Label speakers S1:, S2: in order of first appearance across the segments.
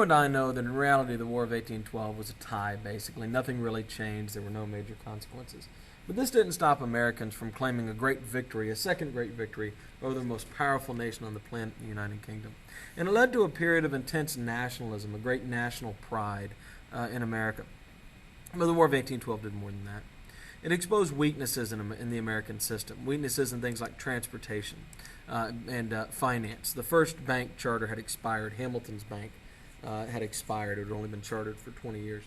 S1: you and I know that in reality the War of 1812 was a tie, basically. Nothing really changed. There were no major consequences. But this didn't stop Americans from claiming a great victory, a second great victory, over the most powerful nation on the planet, the United Kingdom. And it led to a period of intense nationalism, a great national pride in America. But the War of 1812 did more than that. It exposed weaknesses in the American system, weaknesses in things like transportation and finance. The first bank charter had expired. Hamilton's Bank had expired. It had only been chartered for 20 years.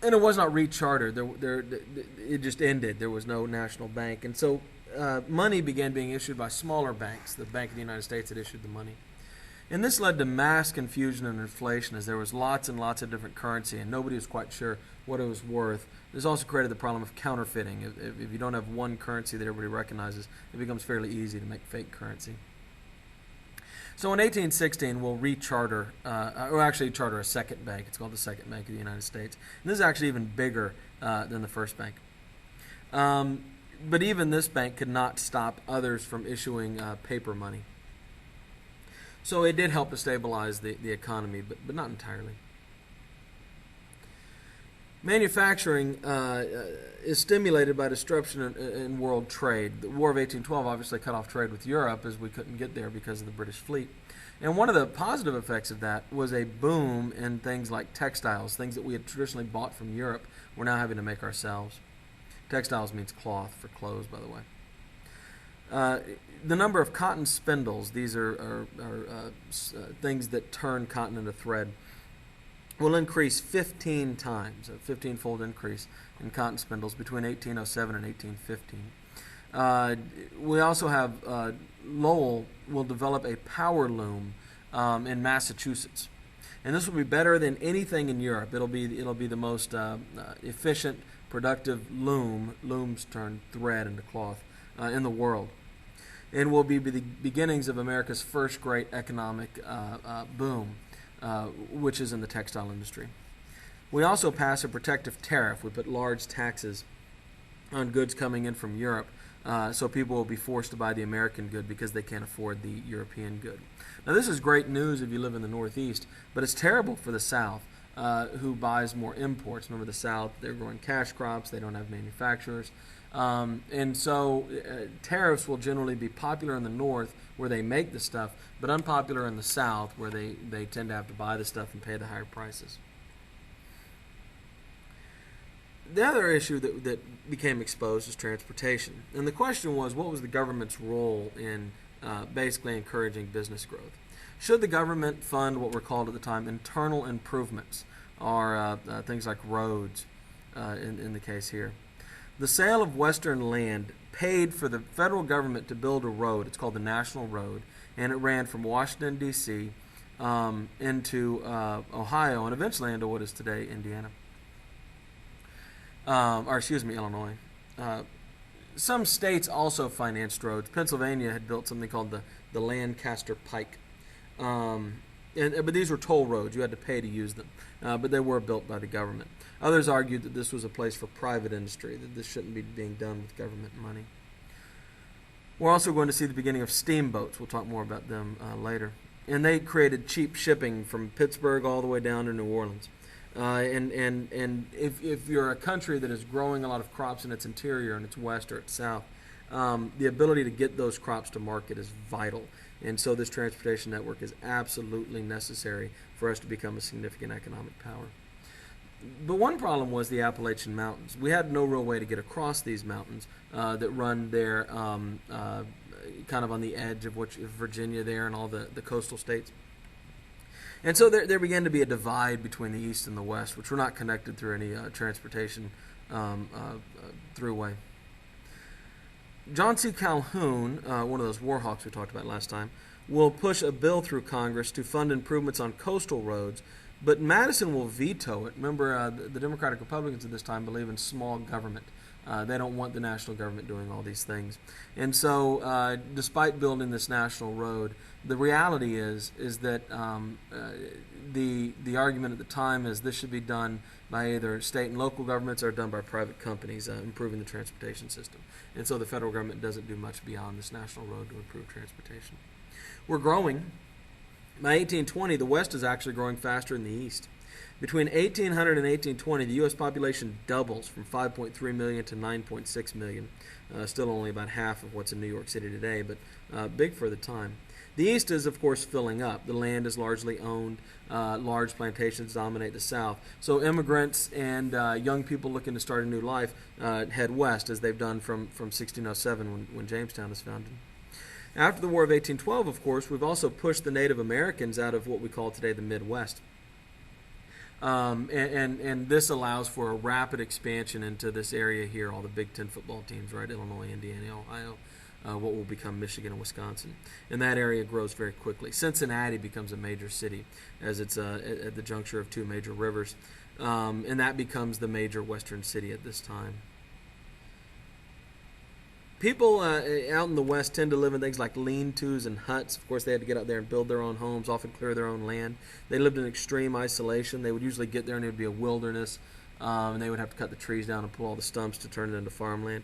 S1: And it was not rechartered. It just ended. There was no national bank. And so money began being issued by smaller banks. The Bank of the United States had issued the money. And this led to mass confusion and inflation as there was lots and lots of different currency and nobody was quite sure what it was worth. This also created the problem of counterfeiting. If you don't have one currency that everybody recognizes, it becomes fairly easy to make fake currency. So in 1816, we'll recharter, or actually charter a second bank. It's called the Second Bank of the United States. And this is actually even bigger than the first bank. But even this bank could not stop others from issuing paper money. So it did help to stabilize the economy, but not entirely. Manufacturing is stimulated by disruption in world trade. The War of 1812 obviously cut off trade with Europe as we couldn't get there because of the British fleet. And one of the positive effects of that was a boom in things like textiles, things that we had traditionally bought from Europe, we're now having to make ourselves. Textiles means cloth for clothes, by the way. The number of cotton spindles, these are things that turn cotton into thread, will increase 15 times, a 15-fold increase in cotton spindles between 1807 and 1815. We also have Lowell will develop a power loom in Massachusetts, and this will be better than anything in Europe. It'll be the most efficient, productive looms turn thread into cloth in the world. And will be the beginnings of America's first great economic boom, which is in the textile industry. We also pass a protective tariff. We put large taxes on goods coming in from Europe, so people will be forced to buy the American good because they can't afford the European good. Now, this is great news if you live in the Northeast, but it's terrible for the South, who buys more imports. Remember, the South, they're growing cash crops. They don't have manufacturers. And so tariffs will generally be popular in the North where they make the stuff, but unpopular in the South where they tend to have to buy the stuff and pay the higher prices. The other issue that became exposed is transportation. And the question was, what was the government's role in basically encouraging business growth? Should the government fund what were called at the time internal improvements, or things like roads in the case here? The sale of Western land paid for the federal government to build a road. It's called the National Road, and it ran from Washington, D.C. Into Ohio, and eventually into what is today Indiana. Illinois. Some states also financed roads. Pennsylvania had built something called the Lancaster Pike. But these were toll roads. You had to pay to use them. But they were built by the government. Others argued that this was a place for private industry, that this shouldn't be being done with government money. We're also going to see the beginning of steamboats. We'll talk more about them later. And they created cheap shipping from Pittsburgh all the way down to New Orleans. And if you're a country that is growing a lot of crops in its interior, in its west or its south, the ability to get those crops to market is vital. And so this transportation network is absolutely necessary for us to become a significant economic power. But one problem was the Appalachian Mountains. We had no real way to get across these mountains that run there kind of on the edge of Virginia there and all the coastal states. And so there began to be a divide between the east and the west, which were not connected through any transportation throughway. John C. Calhoun, one of those war hawks we talked about last time, will push a bill through Congress to fund improvements on coastal roads, but Madison will veto it. Remember, the Democratic Republicans at this time believe in small government. They don't want the national government doing all these things. And so despite building this national road, the reality is that the argument at the time is this should be done by either state and local governments or done by private companies, improving the transportation system. And so the federal government doesn't do much beyond this national road to improve transportation. We're growing. By 1820, the West is actually growing faster than the East. Between 1800 and 1820, the U.S. population doubles from 5.3 million to 9.6 million. Still only about half of what's in New York City today, but big for the time. The East is, of course, filling up. The land is largely owned. Large plantations dominate the South. So immigrants and young people looking to start a new life head west, as they've done from 1607 when Jamestown is founded. After the War of 1812, of course, we've also pushed the Native Americans out of what we call today the Midwest. And this allows for a rapid expansion into this area here, all the Big Ten football teams, right? Illinois, Indiana, Ohio, what will become Michigan and Wisconsin. And that area grows very quickly. Cincinnati becomes a major city as it's at the juncture of two major rivers. And that becomes the major western city at this time. People out in the West tend to live in things like lean-tos and huts. Of course, they had to get out there and build their own homes, often clear their own land. They lived in extreme isolation. They would usually get there and it would be a wilderness, and they would have to cut the trees down and pull all the stumps to turn it into farmland.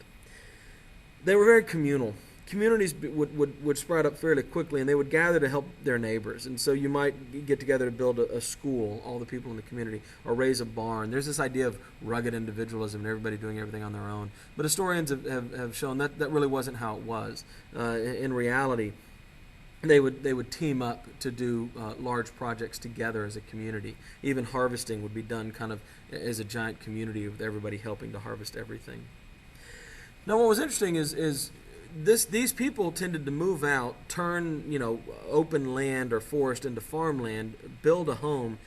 S1: They were very communal. Communities would sprout up fairly quickly, and they would gather to help their neighbors. And so you might get together to build a school, all the people in the community, or raise a barn. There's this idea of rugged individualism and everybody doing everything on their own. But historians have shown that really wasn't how it was. In reality, they would team up to do large projects together as a community. Even harvesting would be done kind of as a giant community with everybody helping to harvest everything. Now, what was interesting is these people tended to move out, turn open land or forest into farmland, build a home,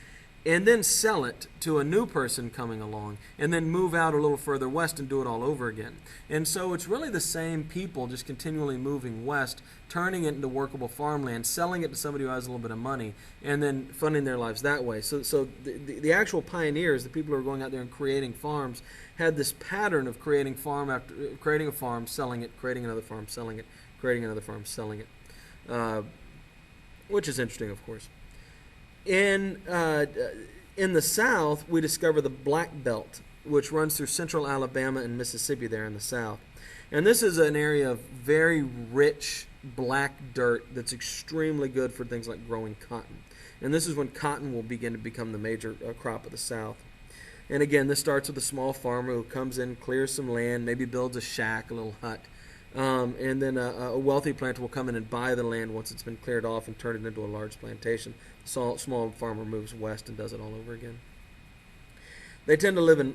S1: and then sell it to a new person coming along, and then move out a little further west and do it all over again. And so it's really the same people just continually moving west, turning it into workable farmland, selling it to somebody who has a little bit of money, and then funding their lives that way. So the actual pioneers, the people who are going out there and creating farms, had this pattern of creating a farm, selling it, creating another farm, selling it, creating another farm, selling it, which is interesting, of course. In the South, we discover the Black Belt, which runs through central Alabama and Mississippi there in the South. And this is an area of very rich black dirt that's extremely good for things like growing cotton. And this is when cotton will begin to become the major crop of the South. And again, this starts with a small farmer who comes in, clears some land, maybe builds a shack, a little hut. And then a wealthy planter will come in and buy the land once it's been cleared off and turn it into a large plantation. The small farmer moves west and does it all over again. They tend to live in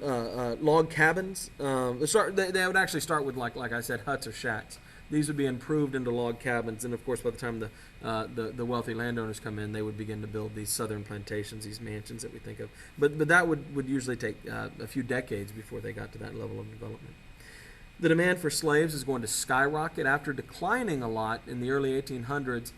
S1: log cabins. They would actually start with, like I said, huts or shacks. These would be improved into log cabins, and of course, by the time the wealthy landowners come in, they would begin to build these southern plantations, these mansions that we think of. But that would usually take a few decades before they got to that level of development. The demand for slaves is going to skyrocket after declining a lot in the early 1800s.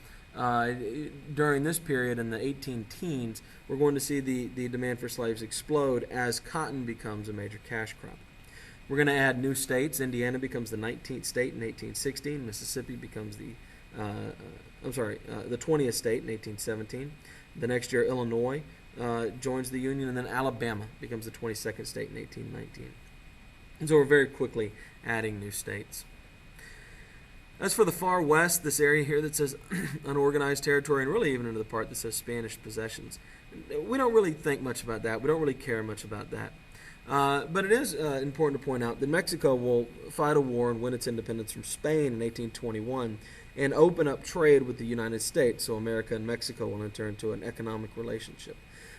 S1: During this period in the 18 teens, we're going to see the demand for slaves explode as cotton becomes a major cash crop. We're going to add new states. Indiana becomes the 19th state in 1816. Mississippi becomes the 20th state in 1817. The next year, Illinois joins the Union, and then Alabama becomes the 22nd state in 1819. And so we're very quickly adding new states. As for the far west, this area here that says unorganized territory, and really even into the part that says Spanish possessions, we don't really think much about that. We don't really care much about that. But it is important to point out that Mexico will fight a war and win its independence from Spain in 1821 and open up trade with the United States, so America and Mexico will enter into an economic relationship.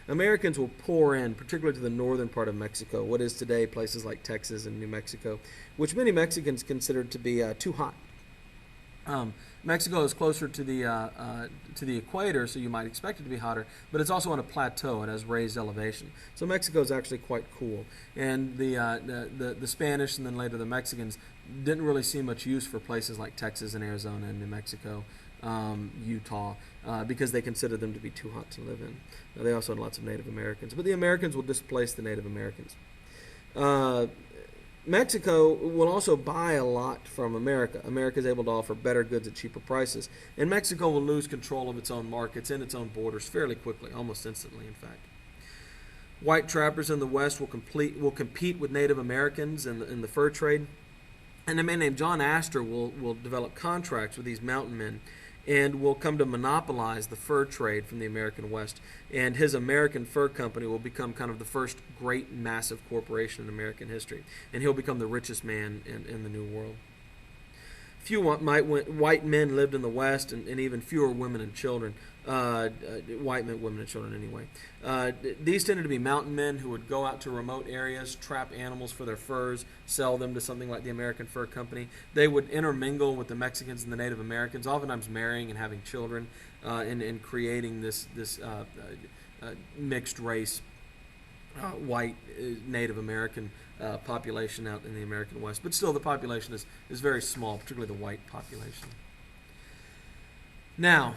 S1: Americans will pour in, particularly to the northern part of Mexico, what is today places like Texas and New Mexico, which many Mexicans consider to be too hot. Mexico is closer to the equator, so you might expect it to be hotter, but it's also on a plateau. It has raised elevation. So Mexico is actually quite cool. And the Spanish and then later the Mexicans didn't really see much use for places like Texas and Arizona and New Mexico, Utah, because they considered them to be too hot to live in. They also had lots of Native Americans. But the Americans will displace the Native Americans. Mexico will also buy a lot from America. America is able to offer better goods at cheaper prices. And Mexico will lose control of its own markets and its own borders fairly quickly, almost instantly, in fact. White trappers in the West will compete with Native Americans in the fur trade. And a man named John Astor will develop contracts with these mountain men. and will come to monopolize the fur trade from the American West. And his American Fur Company will become kind of the first great massive corporation in American history. And he'll become the richest man in the New World. Few white men lived in the West, and even fewer women and children. White men, women, and children anyway. These tended to be mountain men who would go out to remote areas, trap animals for their furs, sell them to something like the American Fur Company. They would intermingle with the Mexicans and the Native Americans, oftentimes marrying and having children, and creating this mixed race white Native American population out in the American West. But still, the population is very small, particularly the white population. Now,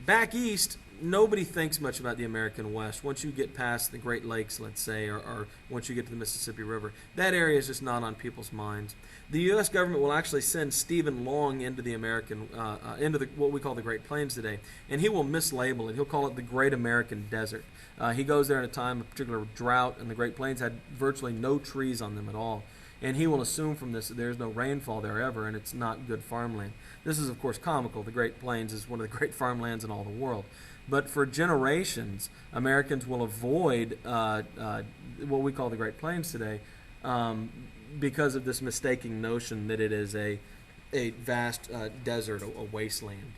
S1: back east, nobody thinks much about the American West. Once you get past the Great Lakes, let's say, or once you get to the Mississippi River, that area is just not on people's minds. The U.S. government will actually send Stephen Long into the what we call the Great Plains today, and he will mislabel it. He'll call it the Great American Desert. He goes there at a time of particular drought, and the Great Plains had virtually no trees on them at all. And he will assume from this that there's no rainfall there ever, and it's not good farmland. This is, of course, comical. The Great Plains is one of the great farmlands in all the world. But for generations, Americans will avoid what we call the Great Plains today because of this mistaken notion that it is a vast desert, a wasteland.